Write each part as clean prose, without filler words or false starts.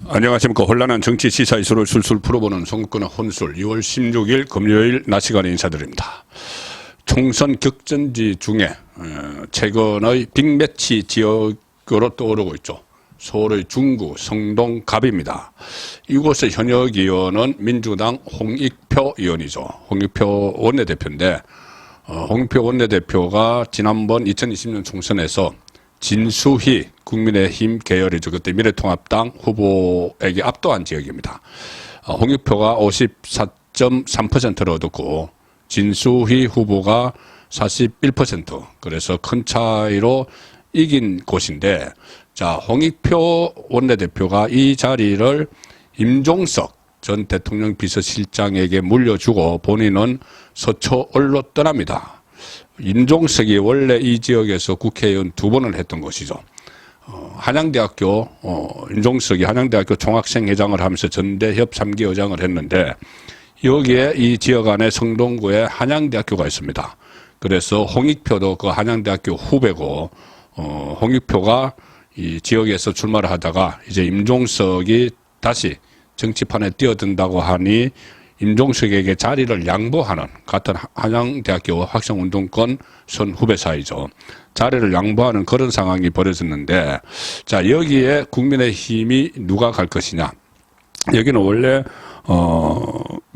안녕하십니까. 혼란한 정치 시사 이슈를 술술 풀어보는 송국근의 혼술 2월 16일 금요일 낮 시간에 인사드립니다. 총선 격전지 중에 최근의 빅매치 지역으로 떠오르고 있죠. 서울의 중구 성동 갑입니다. 이곳의 현역 의원은 민주당 홍익표 의원이죠. 홍익표 원내대표인데 홍익표 원내대표가 지난번 2020년 총선에서 진수희 국민의힘 계열이죠. 그때 미래통합당 후보에게 압도한 지역입니다. 홍익표가 54.3%를 얻었고 진수희 후보가 41%, 그래서 큰 차이로 이긴 곳인데, 자, 홍익표 원내대표가 이 자리를 임종석 전 대통령 비서실장에게 물려주고 본인은 서초을로 떠납니다. 임종석이 원래 이 지역에서 국회의원 2번을 했던 것이죠. 한양대학교, 임종석이 한양대학교 총학생회장을 하면서 전대협 3기 의장을 했는데, 여기에 이 지역 안에 성동구에 한양대학교가 있습니다. 그래서 홍익표도 그 한양대학교 후배고, 홍익표가 이 지역에서 출마를 하다가 이제 임종석이 다시 정치판에 뛰어든다고 하니 임종석에게 자리를 양보하는, 같은 한양대학교 학생운동권 선후배 사이죠. 자리를 양보하는 그런 상황이 벌어졌는데, 자, 여기에 국민의힘이 누가 갈 것이냐. 여기는 원래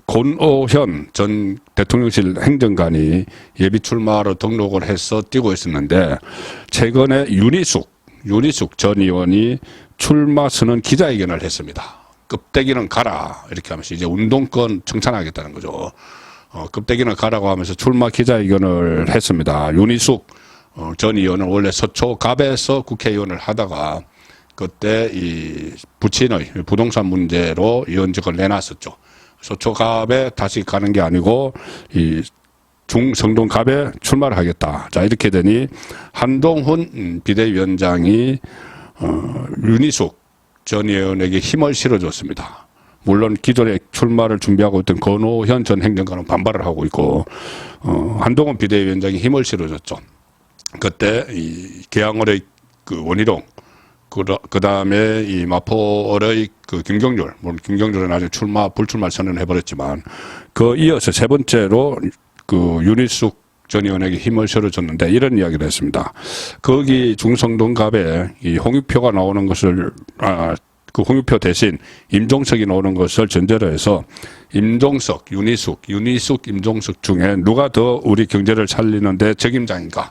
권오현 전 대통령실 행정관이 예비 출마로 등록을 해서 뛰고 있었는데, 최근에 윤희숙 전 의원이 출마 선언 기자회견을 했습니다. 급대기는 가라 이렇게 하면서 이제 운동권 청산하겠다는 거죠. 급대기는 가라고 하면서 출마 기자회견을 했습니다. 윤희숙 전 의원은 원래 서초갑에서 국회의원을 하다가 그때 이 부친의 부동산 문제로 의원직을 내놨었죠. 서초갑에 다시 가는 게 아니고 이 중성동갑에 출마를 하겠다. 자, 이렇게 되니 한동훈 비대위원장이 윤희숙 전 의원에게 힘을 실어줬습니다. 물론 기존에 출마를 준비하고 있던 권오현 전 행정관은 반발을 하고 있고, 한동훈 비대위원장이 힘을 실어줬죠. 그때 이 계양을의 그 원희룡, 그 다음에 이 마포의 그 김경률, 물론 김경률은 아직 불출마 선언을 해버렸지만, 그 이어서 세 번째로 그 윤희숙 전 의원에게 힘을 실어줬는데 이런 이야기를 했습니다. 거기 중성동갑에 이 홍익표가 나오는 것을, 그 홍익표 대신 임종석이 나오는 것을 전제로 해서 임종석, 윤희숙, 임종석 중에 누가 더 우리 경제를 살리는데 책임자인가?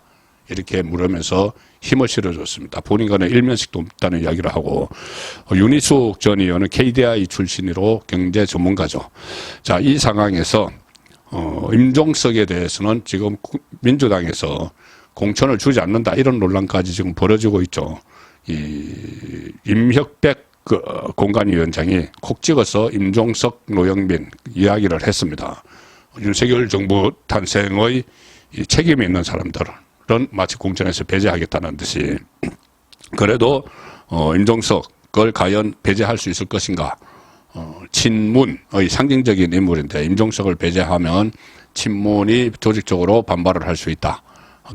이렇게 물으면서 힘을 실어줬습니다. 본인과는 일면식도 없다는 이야기를 하고, 윤희숙 전 의원은 KDI 출신으로 경제 전문가죠. 자, 이 상황에서 임종석에 대해서는 지금 민주당에서 공천을 주지 않는다, 이런 논란까지 지금 벌어지고 있죠. 이 임혁백 그 공관위원장이 콕 찍어서 임종석, 노영민 이야기를 했습니다. 윤석열 정부 탄생의 이 책임이 있는 사람들은 마치 공천에서 배제하겠다는 듯이, 그래도 임종석을 과연 배제할 수 있을 것인가. 친문의 상징적인 인물인데 임종석을 배제하면 친문이 조직적으로 반발을 할 수 있다.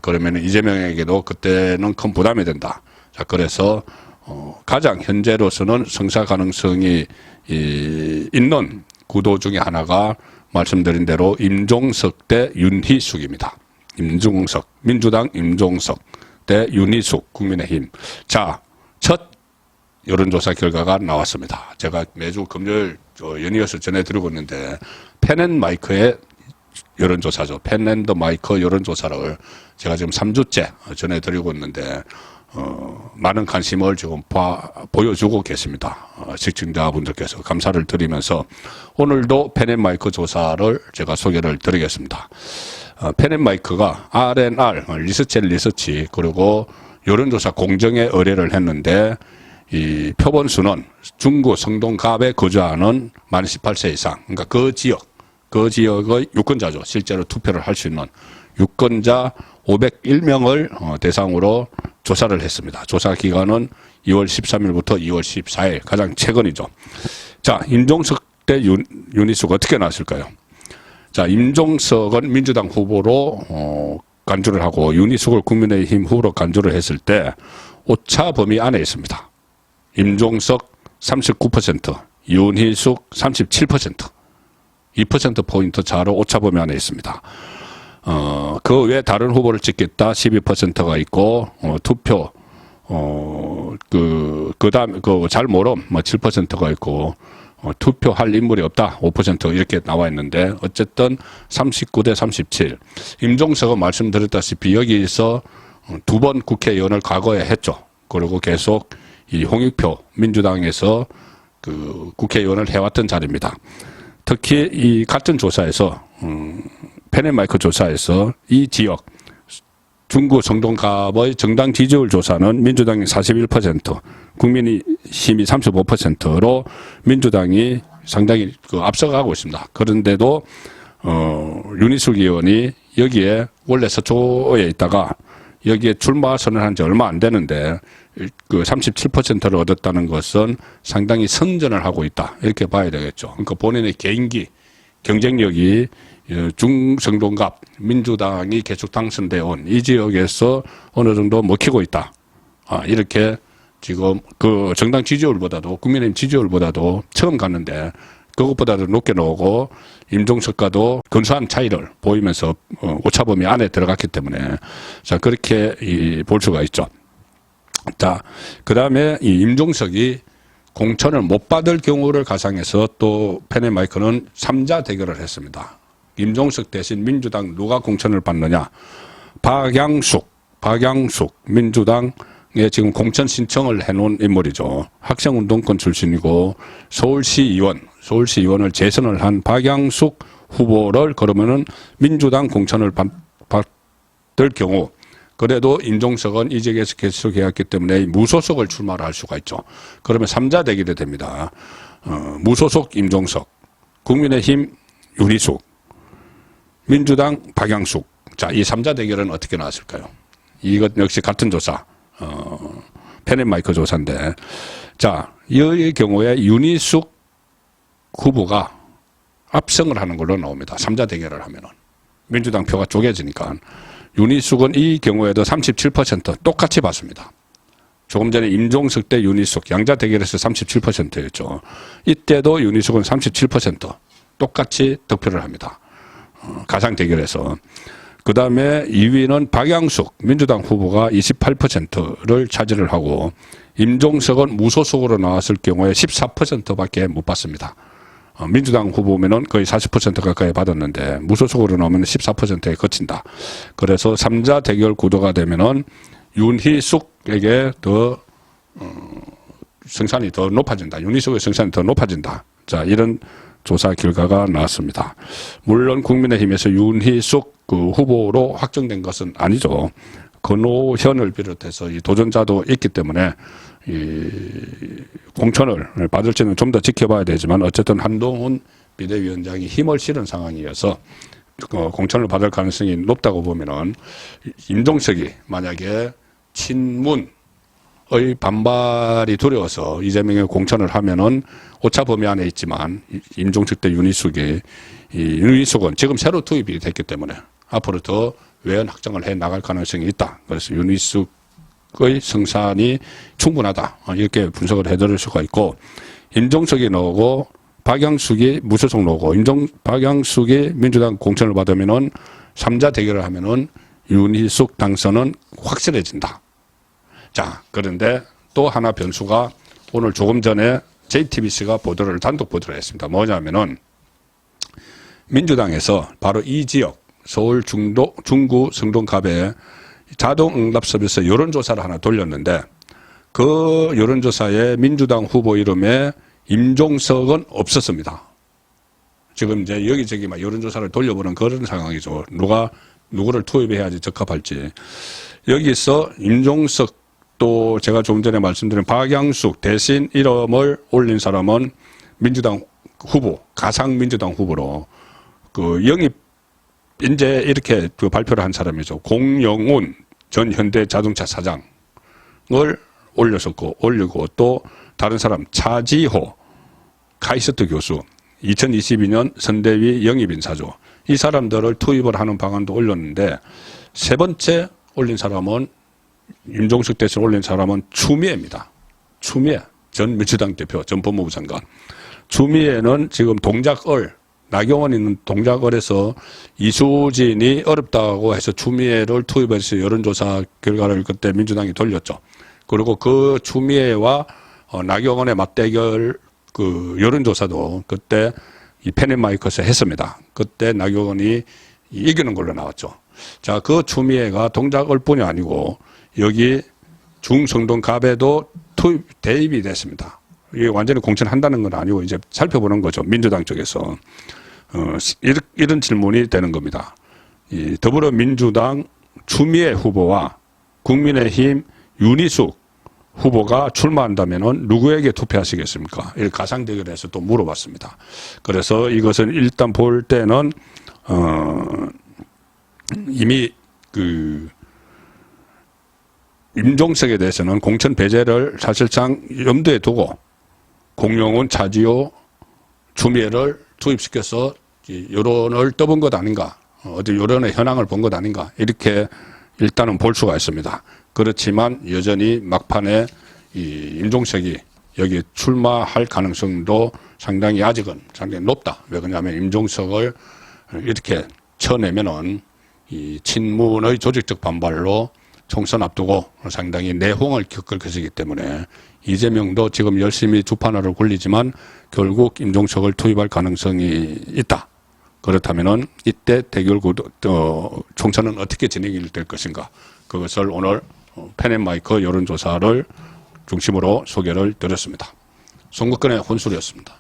그러면 이재명에게도 그때는 큰 부담이 된다. 자, 그래서 가장 현재로서는 성사 가능성이 있는 구도 중에 하나가 말씀드린 대로 임종석 대 윤희숙입니다. 임종석, 민주당 임종석 대 윤희숙 국민의힘. 자, 첫 여론조사 결과가 나왔습니다. 제가 매주 금요일 연이어서 전해드리고 있는데, 펜앤마이크의 여론조사죠. 펜앤더마이크 여론조사를 제가 지금 3주째 전해드리고 있는데, 많은 관심을 지금 보여주고 계십니다. 시청자분들께서 감사를 드리면서 오늘도 펜앤마이크 조사를 제가 소개를 드리겠습니다. 펜앤마이크가 R&R, 리서치, 그리고 여론조사 공정에 의뢰를 했는데, 이 표본수는 중구 성동갑에 거주하는 만 18세 이상, 그러니까 그 지역의 유권자죠. 실제로 투표를 할 수 있는 유권자 501명을 대상으로 조사를 했습니다. 조사 기간은 2월 13일부터 2월 14일, 가장 최근이죠. 자, 임종석 대 윤희숙 어떻게 나왔을까요? 자, 임종석은 민주당 후보로 간주를 하고 윤희숙을 국민의힘 후보로 간주를 했을 때 오차 범위 안에 있습니다. 임종석 39%, 윤희숙 37%, 2%포인트 차로 오차범위 안에 있습니다. 그 외 다른 후보를 찍겠다 12%가 있고, 투표, 그다음, 잘 모름, 7%가 있고, 투표할 인물이 없다 5% 이렇게 나와 있는데, 어쨌든 39대 37. 임종석은 말씀드렸다시피 여기서 두 번 국회의원을 과거에 했죠. 그리고 계속 이 홍익표 민주당에서 그 국회의원을 해왔던 자리입니다. 특히 이 같은 조사에서 펜앤마이크 조사에서 이 지역 중구 성동갑의 정당 지지율 조사는 민주당이 41%, 국민의힘이 35%로 민주당이 상당히 앞서가고 있습니다. 그런데도 윤희숙 의원이 여기에 원래 서초에 있다가 여기에 출마 선언한 지 얼마 안 되는데 그 37%를 얻었다는 것은 상당히 선전을 하고 있다 이렇게 봐야 되겠죠. 그러니까 본인의 개인기 경쟁력이 중성동갑 민주당이 계속 당선되어 온 이 지역에서 어느 정도 먹히고 있다. 이렇게 지금 그 정당 지지율보다도 국민의힘 지지율보다도 처음 갔는데 그것보다도 높게 나오고 임종석과도 근소한 차이를 보이면서 오차범위 안에 들어갔기 때문에 자 그렇게 볼 수가 있죠. 자, 그 다음에 이 임종석이 공천을 못 받을 경우를 가상해서 또 펜앤마이크는 3자 대결을 했습니다. 임종석 대신 민주당 누가 공천을 받느냐. 박양숙 민주당에 지금 공천 신청을 해놓은 인물이죠. 학생운동권 출신이고 서울시의원을 재선을 한 박양숙 후보를 그러면은 민주당 공천을 받을 경우 그래도 임종석은 이 지역에서 계속해왔기 때문에 무소속을 출마를 할 수가 있죠. 그러면 3자 대결이 됩니다. 무소속 임종석, 국민의힘 윤희숙, 민주당 박양숙. 자, 이 3자 대결은 어떻게 나왔을까요? 이것 역시 같은 조사, 펜앤마이크 조사인데, 자, 이 경우에 윤희숙 후보가 압승을 하는 걸로 나옵니다. 3자 대결을 하면은. 민주당 표가 쪼개지니까. 윤희숙은 이 경우에도 37% 똑같이 받습니다. 조금 전에 임종석 대 윤희숙 양자 대결에서 37%였죠. 이때도 윤희숙은 37% 똑같이 득표를 합니다. 가상 대결에서. 그 다음에 2위는 박양숙 민주당 후보가 28%를 차지를 하고 임종석은 무소속으로 나왔을 경우에 14%밖에 못 받습니다. 민주당 후보면은 거의 40% 가까이 받았는데 무소속으로 나오면 14%에 그친다. 그래서 3자 대결 구도가 되면은 윤희숙에게 더 성산이 더 높아진다. 윤희숙의 성산이 더 높아진다. 자, 이런 조사 결과가 나왔습니다. 물론 국민의힘에서 윤희숙 그 후보로 확정된 것은 아니죠. 권오현을 비롯해서 이 도전자도 있기 때문에 이 공천을 받을지는 좀 더 지켜봐야 되지만 어쨌든 한동훈 비대위원장이 힘을 실은 상황이어서 공천을 받을 가능성이 높다고 보면은 임종석이 만약에 친문의 반발이 두려워서 이재명의 공천을 하면은 오차 범위 안에 있지만 임종석 대 윤희숙이 윤희숙은 지금 새로 투입이 됐기 때문에 앞으로 더 외연 확장을 해 나갈 가능성이 있다. 그래서 윤희숙의 성산이 충분하다. 이렇게 분석을 해드릴 수가 있고 임종석이 나오고 박양숙이 무소속 나오고 박양숙이 민주당 공천을 받으면은 3자 대결을 하면은 윤희숙 당선은 확실해진다. 자, 그런데 또 하나 변수가 오늘 조금 전에 JTBC가 단독 보도를 했습니다. 뭐냐면은 민주당에서 바로 이 지역 서울 중구 성동갑에 자동응답 서비스 여론조사를 하나 돌렸는데 그 여론조사에 민주당 후보 이름에 임종석은 없었습니다. 지금 이제 여기저기 막 여론조사를 돌려보는 그런 상황이죠. 누구를 투입해야지 적합할지. 여기서 임종석 또 제가 조금 전에 말씀드린 박양숙 대신 이름을 올린 사람은 민주당 후보, 가상 민주당 후보로 그 영입 이제 이렇게 그 발표를 한 사람이죠. 공영훈 전 현대자동차 사장을 올리고 또 다른 사람 차지호 카이스트 교수 2022년 선대위 영입인사죠. 이 사람들을 투입을 하는 방안도 올렸는데 세 번째 올린 사람은 임종석 대신 올린 사람은 추미애입니다. 추미애 전 민주당 대표, 전 법무부 장관. 추미애는 지금 동작을, 나경원 있는 동작을에서 이수진이 어렵다고 해서 추미애를 투입해서 여론조사 결과를 그때 민주당이 돌렸죠. 그리고 그 추미애와 나경원의 맞대결 그 여론조사도 그때 이 펜앤마이크에서 했습니다. 그때 나경원이 이기는 걸로 나왔죠. 자, 그 추미애가 동작을 뿐이 아니고 여기 중성동 갑에도 대입이 됐습니다. 이게 완전히 공천한다는 건 아니고 이제 살펴보는 거죠. 민주당 쪽에서. 이런 질문이 되는 겁니다. 이 더불어민주당 추미애 후보와 국민의힘 윤희숙 후보가 출마한다면은 누구에게 투표하시겠습니까? 이렇게 가상대결에서 또 물어봤습니다. 그래서 이것은 일단 볼 때는 이미 그 임종석에 대해서는 공천 배제를 사실상 염두에 두고 공용훈, 차지호, 추미애를 투입시켜서 여론을 떠본 것 아닌가, 어디 여론의 현황을 본 것 아닌가, 이렇게 일단은 볼 수가 있습니다. 그렇지만 여전히 막판에 이 임종석이 여기 출마할 가능성도 상당히 아직은 상당히 높다. 왜 그러냐면 임종석을 이렇게 쳐내면은 이 친문의 조직적 반발로 총선 앞두고 상당히 내홍을 겪을 것이기 때문에 이재명도 지금 열심히 주판화를 굴리지만 결국 임종석을 투입할 가능성이 있다. 그렇다면은 이때 대결 구도 총선은 어떻게 진행이 될 것인가, 그것을 오늘 펜앤마이크 여론조사를 중심으로 소개를 드렸습니다. 송국근의 혼술이었습니다.